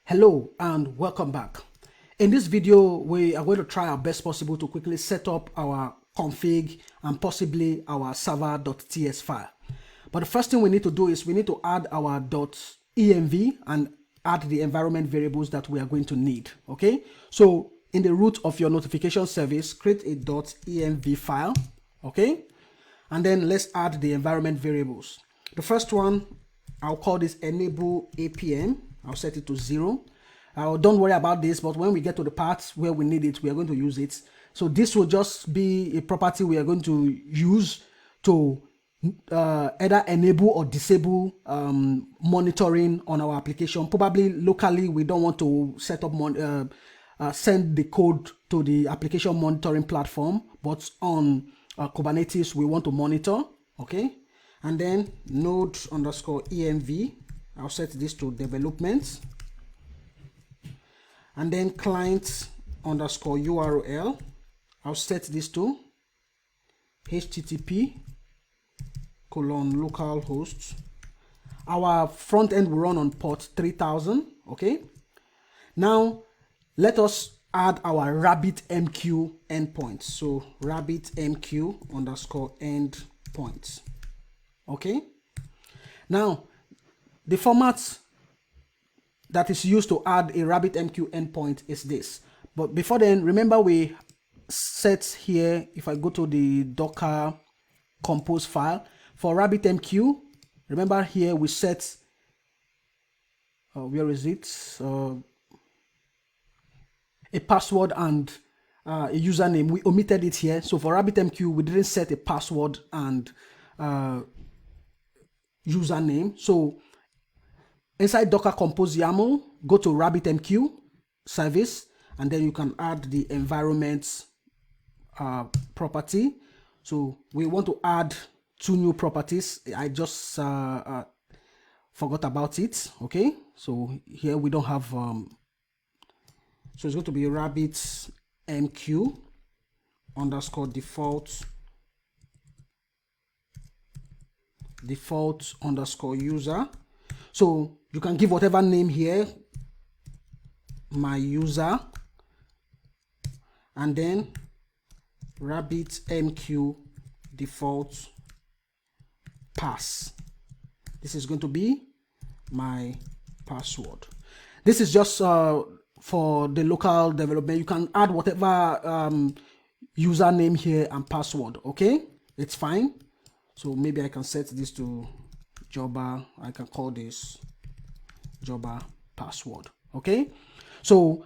Hello and welcome back. In this video, we are going to try our best possible to quickly set up our config and possibly our server.ts file. But the first thing we need to do is we need to add our .env and add the environment variables that we are going to need. Okay, so in the root of your notification service, create a .env file. Okay, and then let's add the environment variables. The first one, I'll call this enable APM. I'll set it to 0. Don't worry about this, but when we get to the parts where we need it, we are going to use it. So this will just be a property we are going to use to either enable or disable monitoring on our application. Probably locally, we don't want to set up send the code to the application monitoring platform, but on Kubernetes, we want to monitor. Okay, and then node_env. I'll set this to development, and then client_URL. I'll set this to http://localhost. Our front end will run on port 3000. Okay, now let us add our RabbitMQ endpoints. So RabbitMQ_endpoints. Okay, now the format that is used to add a RabbitMQ endpoint is this. But before then, remember we set here, if I go to the Docker compose file for RabbitMQ, remember here we set, where is it? A password and a username. We omitted it here. So for RabbitMQ, we didn't set a password and username. So inside Docker Compose YAML, go to RabbitMQ service, and then you can add the environment property. So we want to add 2 new properties. I just forgot about it. Okay, so here we don't have, so it's going to be RabbitMQ_default_user. So you can give whatever name here, my user, and then RabbitMQ default pass. This is going to be my password. This is just for the local development. You can add whatever username here and password. Okay, it's fine. So maybe I can set this to Jobber. I can call this Jobber password. Okay, so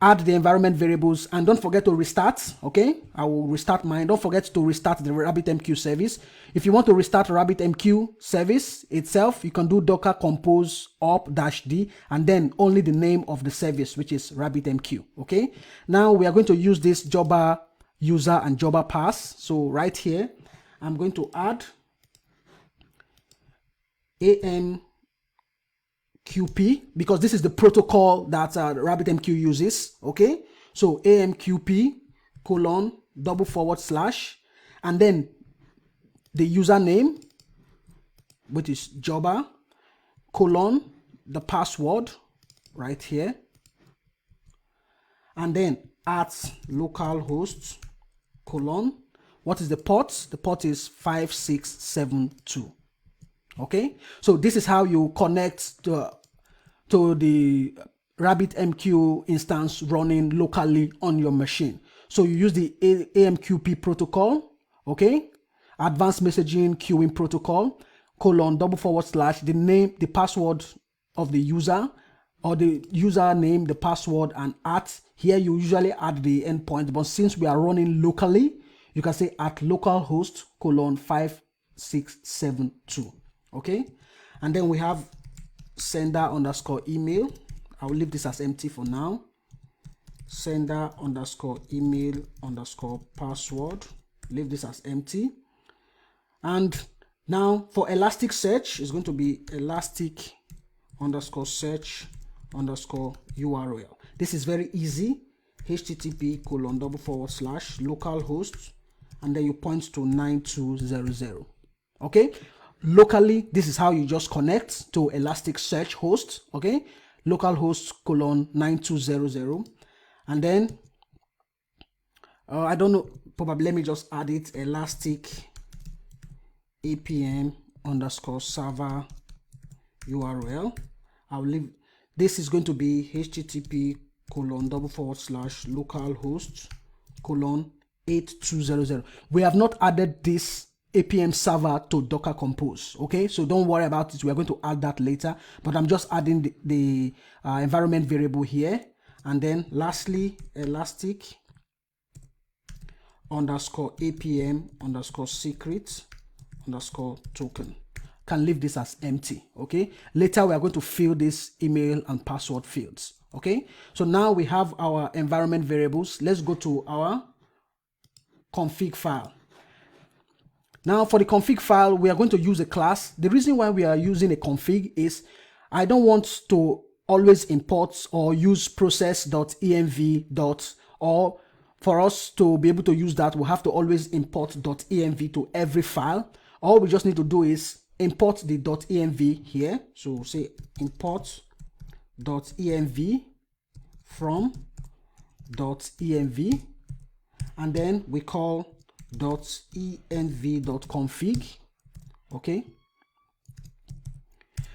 add the environment variables and don't forget to restart. Okay, I will restart mine. Don't forget to restart the RabbitMQ service. If you want to restart RabbitMQ service itself, you can do Docker compose up-d and then only the name of the service, which is RabbitMQ. Okay, now we are going to use this Jobber user and Jobber pass. So right here, I'm going to add AMQP because this is the protocol that RabbitMQ uses. Okay, so AMQP:// and then the username, which is Jobber, the password right here, and then at localhost : what is the port? The port is 5672. Okay, so this is how you connect to the RabbitMQ instance running locally on your machine. So you use the AMQP protocol, okay, advanced messaging queuing protocol, : the name, the password of the user, or the username, the password, and at. Here you usually add the endpoint, but since we are running locally, you can say at localhost : 5672. Okay, and then we have sender_email. I will leave this as empty for now. Sender_email_password. Leave this as empty. And now for Elasticsearch, it's going to be elastic_search_URL. This is very easy. http://localhost, and then you point to 9200. Okay, locally, this is how you just connect to Elasticsearch host. Okay, localhost colon 9200, and then I don't know, probably let me just add it, elastic apm underscore server URL. I'll leave this is going to be http colon / localhost colon 8200. We have not added this apm server to Docker Compose. Okay, so don't worry about it. We are going to add that later, but I'm just adding the environment variable here. And then lastly, elastic underscore apm underscore secret underscore token. Can leave this as empty. Okay, later we are going to fill this email and password fields. Okay, so now we have our environment variables. Let's go to our config file. Now for the config file, we are going to use a class. The reason why we are using a config is I don't want to always import or use process.env. Or for us to be able to use that, we have to always import .env to every file. All we just need to do is import the .env here. So say import .env from .env, and then we call .env.config. Okay,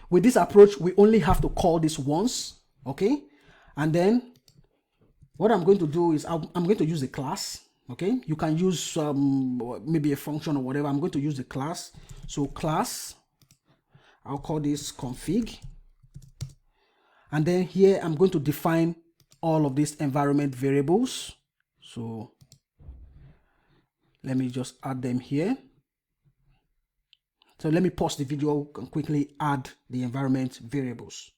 with this approach we only have to call this once. Okay, and then what I'm going to do is I'm going to use a class. Okay, you can use maybe a function or whatever. I'm going to use the class. So class, I'll call this config, and then here I'm going to define all of these environment variables. So let me just add them here. So let me pause the video and quickly add the environment variables.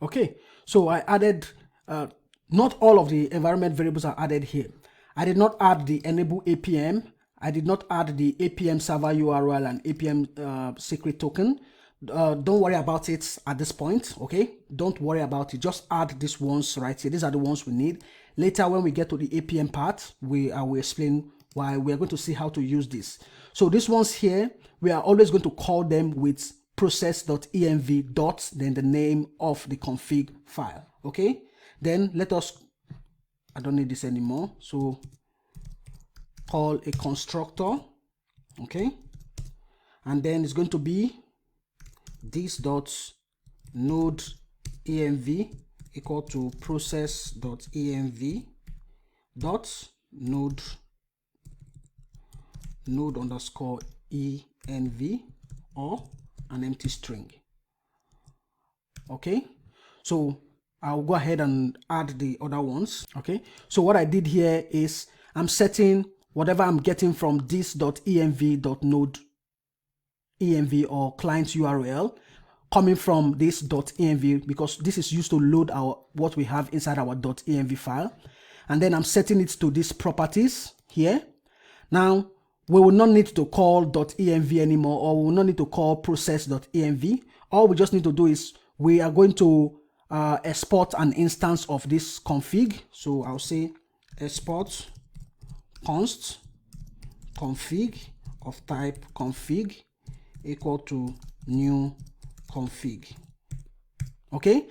Okay, so I added, not all of the environment variables are added here. I did not add the enable APM. I did not add the APM server URL and APM secret token. Don't worry about it at this point. Okay, don't worry about it. Just add these ones right here. These are the ones we need. Later when we get to the APM part, I will explain why. We are going to see how to use this. So these ones here, we are always going to call them with process.env dot, then the name of the config file. Okay, then let us, I don't need this anymore, so call a constructor. Okay, and then it's going to be this dot node env equal to process.env dot node underscore env, or an empty string. Okay, so I'll go ahead and add the other ones. Okay, so what I did here is I'm setting whatever I'm getting from this.env.node env or client URL coming from this .env, because this is used to load our what we have inside our .env file, and then I'm setting it to these properties here. Now we will not need to call .env anymore, or we will not need to call process.env. All we just need to do is we are going to export an instance of this config. So I'll say export const config of type config equal to new config. Okay,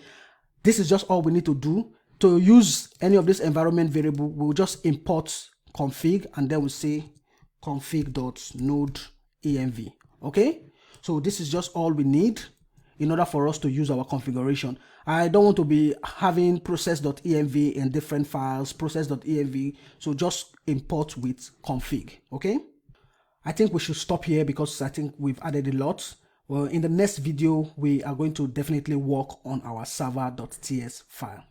this is just all we need to do. To use any of this environment variable, we'll just import config, and then we'll say config.node.env. Okay, so this is just all we need in order for us to use our configuration. I don't want to be having process.env in different files, process.env, so just import with config. Okay, I think we should stop here because I think we've added a lot. Well, in the next video, we are going to definitely work on our server.ts file.